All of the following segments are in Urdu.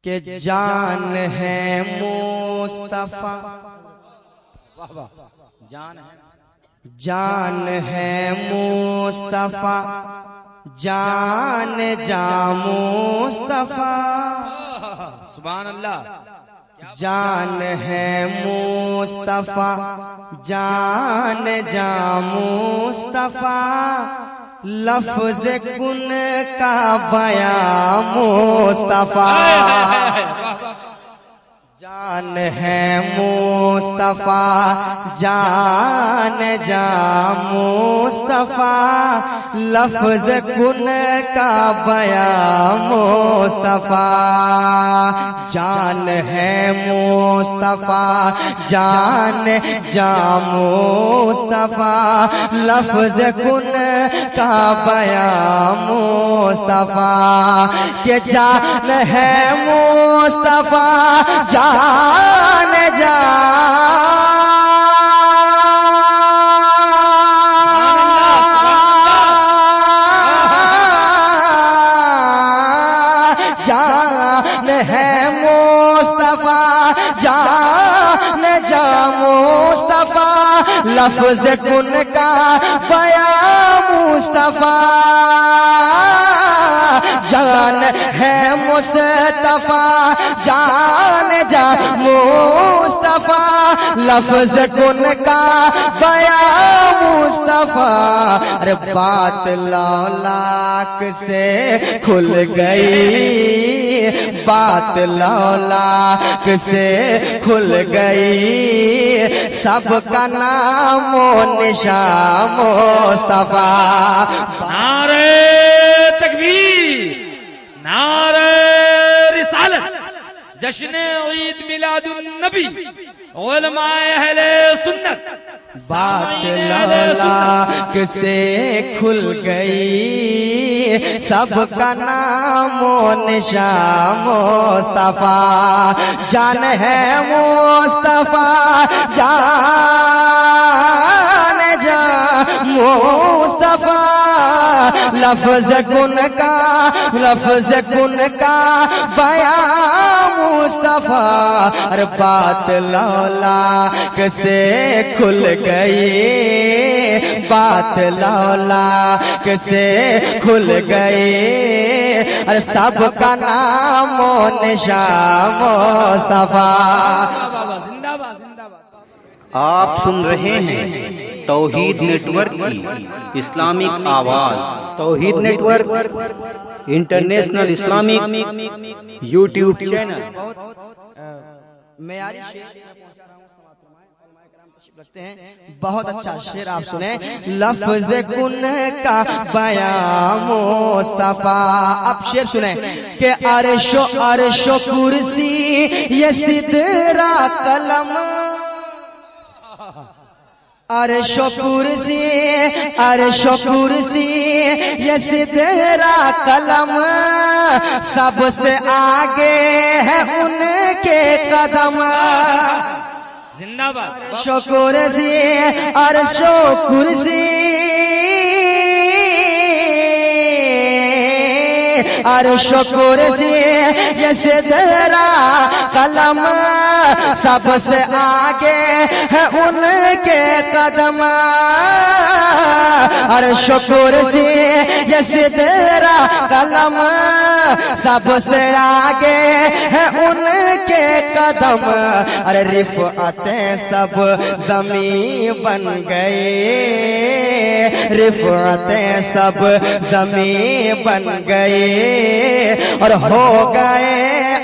کہ جان ہے مصطفیٰ، جان ہے مصطفیٰ، جان جان مصطفیٰ، سبحان اللہ، جان ہے مصطفیٰ، جان جان مصطفیٰ، لفظ کن کا بیان مصطفیٰ، جان ہے مصطفیٰ، جان جان مصطفیٰ، لفظ کن کا بیان مصطفیٰ، جان ہے مصطفیٰ، جان جان مصطفیٰ، لفظ کن کا بیان مصطفیٰ، کہ جان ہے مصطفیٰ، جان جان ہے مصطفیٰ، جان جان مصطفیٰ، لفظ کن کا بیان مصطفیٰ، جان ہے مصطفیٰ، جان جان مصطفیٰ، لفظ کن کا بیان مصطفیٰ، ارے بات لولاک سے کھل گئی، بات لولاک سے کھل گئی، سب کا نام و نشان مصطفیٰ، نعرہ تکبیر، نعرہ رسالت، جشن عید میلاد النبی، علماء اہل سنت، بات لولاک سے کھل گئی، سب کا نام و نشان مصطفیٰ، جان ہے مصطفیٰ، جان جان مصطفیٰ، لفظ کن کا بیان مصطفیٰ، ارے بات لولاک سے کھل گئی، بات لولاک سے کھل گئی، ارے سب کا نام و نشان مصطفیٰ، زندہ باد، زندہ باد۔ آپ سن رہے ہیں توحید نیٹ ورک کی اسلامک آواز، Tawheed Network International Islamic YouTube channel. معیاری شعر پہنچا رہا ہوں، سماعت فرمائیں، علماء کرام تشریف رکھتے ہیں، بہت اچھا شعر آپ سنیں، لفظ کن کا بیان مصطفیٰ، اب شعر سنیں کہ عرش و کرسی یہ سدرہ قلم، عرش و کرسی یہ سدرہ قلم، سب سے آگے ہے ان کے قدم، زندہ باد، عرش و کرسی، عرش و کرسی، عرش و کرسی یہ سدرہ قلم، سب سے آگے ہے ان کے قدم، عرش و کرسی یہ سدرہ قلم، سب سے آگے ہے ان کے قدم، ارے رفعتیں سب زمین بن گئے، رفعتیں سب زمین بن گئے، اور ہو گئے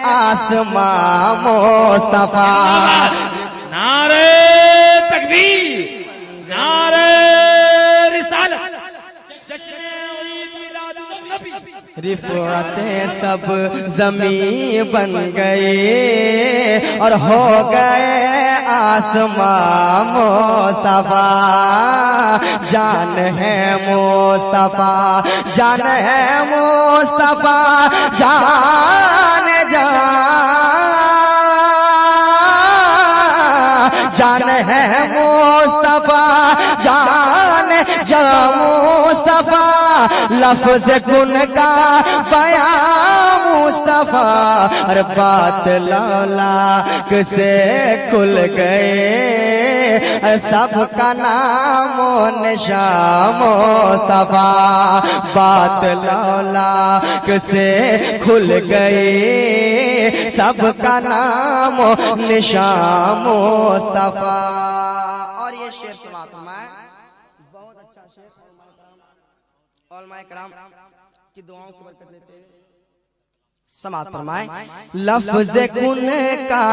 آسمان مصطفیٰ، نعرہ تکبیر، نعرہ رسالت، جشن عید میلاد النبی، رفعتیں سب زمین بن گئے، اور ہو گئے آسمان مصطفیٰ، جان ہے مصطفیٰ، جان ہے مصطفیٰ، جان جان ہے مصطفیٰ، جان جان مصطفیٰ، لفظ کن کا بیان مصطفیٰ ہر بات لولاک سے کھل گئے سب کا نام و نشان مصطفیٰ بات لولاک سے کھل گئے سب کا نام و نشان مصطفیٰ. اور یہ شعر سماعت فرمائے بہت اچھا شعر علماء کرام کی دعاؤں کی برکت لیتے ہیں. سماعت فرمائے لفظ کن کا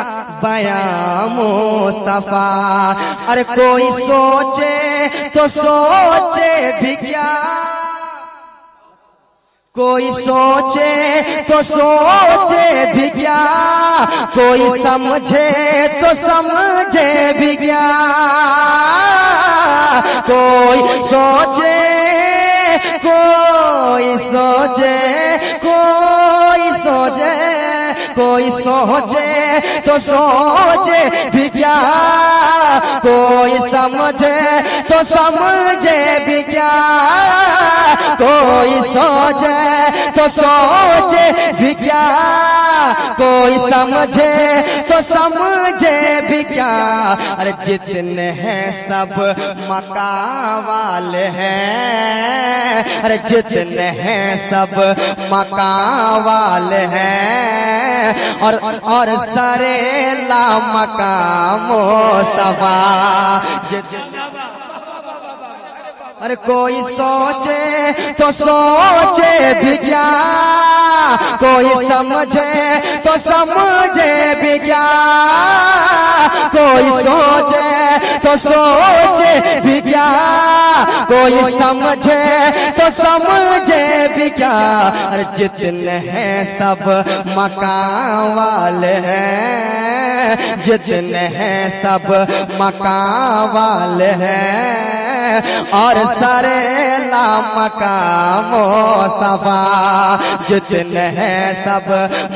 بیان مصطفیٰ ارے کوئی سوچے تو سوچے بھی کیا کوئی سوچے تو سوچے بھی کیا کوئی سمجھے تو سمجھے بھی کیا کوئی سوچے کوئی سوچے کوئی سوچے کوئی سوچے تو سوچے بھی کیا کوئی سمجھے تو سمجھے بھی کیا کوئی سوچے تو سوچے بھی کیا کوئی سمجھے تو سمجھے بھی کیا ارے جتنے ہیں سب مکان والے ہیں ارے جتنے ہیں سب مکان والے ہیں اور سرے لا مقام مصطفیٰ ارے کوئی سوچے تو سوچے بھی کیا کوئی سمجھے تو سمجھے بھی کیا کوئی سوچے تو سوچے بھی کیا کوئی سمجھے تو سمجھے بھی کیا ارے جتنے ہیں سب مکان والے ہیں جتنے ہیں سب مکان والے ہیں اور سرے لا مقام مصطفیٰ جتنے ہیں سب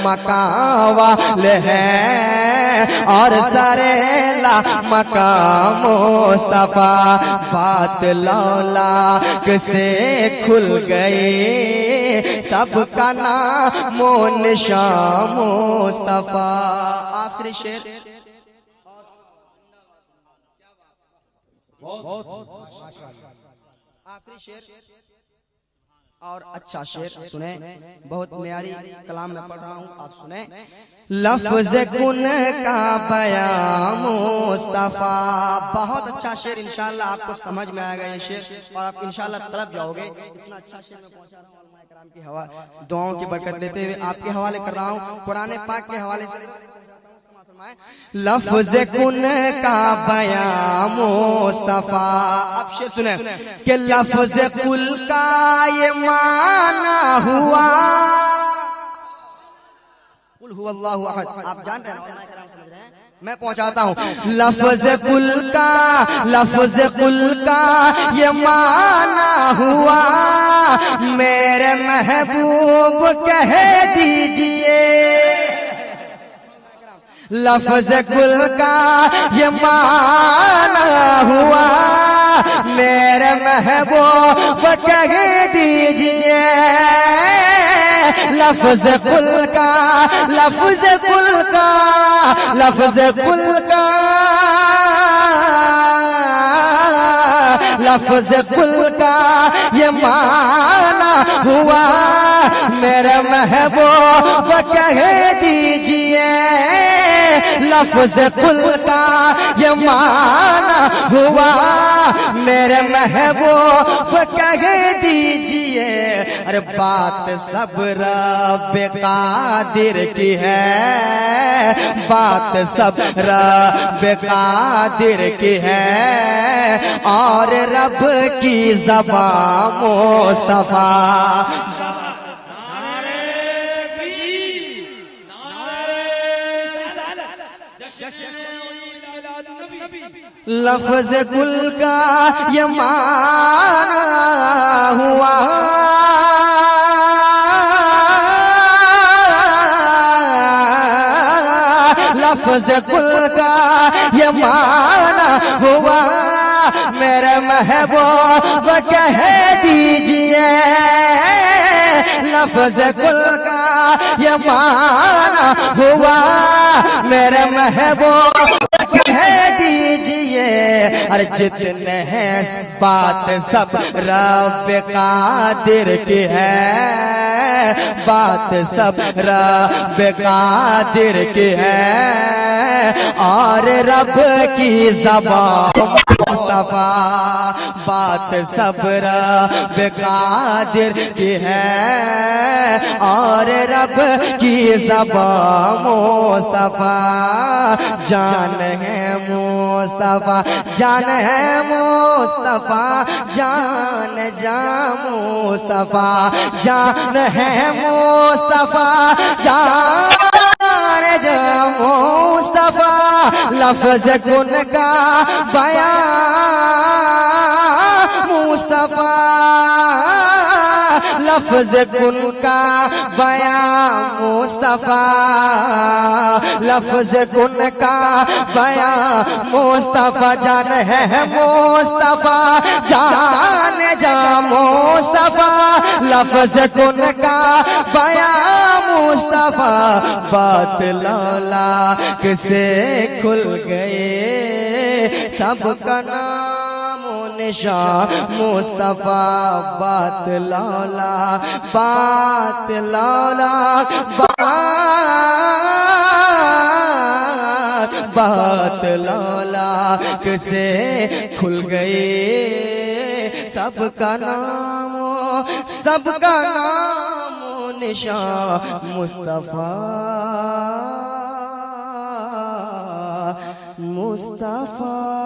مکان والے ہیں اور سرے لا مقام مصطفیٰ بات لولاک سے کھل گئی سب کا نام و نشان مصطفیٰ. آخری شعر آخری شعر اور اچھا شعر سنیں بہت معیاری کلام میں پڑھ رہا ہوں آپ سنیں لفظ کن کا بیان مصطفیٰ بہت اچھا شعر انشاءاللہ آپ کو سمجھ میں آئے گا یہ شعر اور آپ انشاءاللہ طلب جاؤ گے اتنا اچھا شعر میں پہنچا رہا ہوں علماء کرام کی دعاؤں کی برکت لیتے ہوئے آپ کے حوالے کر رہا ہوں قرآن پاک کے حوالے سے لفظ کن کا بیان مصطفیٰ. اب شعر سنیں کہ لفظ کل کا یہ معنی ہوا قل هو اللہ احد. آپ جانتے ہیں میں پہنچاتا ہوں لفظ کل کا یہ معنی ہوا میرے محبوب کہہ دیجئے لفظ کل کا یہ معنی ہوا میرے محبوب کہہ دیجئے لفظ کل کا لفظ کل کا لفظ کل کا لفظ کل کا یہ معنی ہوا میرے محبوب کہہ دیجئے لفظ کل کا یہ معنی ہوا میرے محبوب کہہ دیجئے ارے بات سب رب قادر کی ہے بات سب رب قادر کی ہے اور رب کی زبان مصطفیٰ لفظ کل کا یہ معنی ہوا لفظ کل کا یہ معنی ہوا میرے محبوب کہہ دیجئے لفظ کل کا یہ معنی ہوا میرے محبوب کہہ دیجئے اور جتنے ہیں بات سب رب قادر کی ہے بات سب رب قادر کی ہے اور رب کی زبان مصطفیٰ بات سب رب قادر کی ہے اور رب کی زبان مصطفیٰ جان ہے مصطفیٰ جان ہے مصطفیٰ جان مصطفیٰ جان ہے مصطفیٰ جان مصطفیٰ لفظ کن کا بیان مصطفیٰ لفظ کن کا بیان مصطفیٰ لفظ کن کا بیان مصطفیٰ جان ہے مصطفیٰ جان مصطفیٰ لفظ کن کا بیان مصطفیٰ بات لولا کسے کھل گئے سب کا نام و نشان مصطفیٰ بات لولا بات لولا کسے کھل گئے سب کا نام و نشان مصطفیٰ مصطفیٰ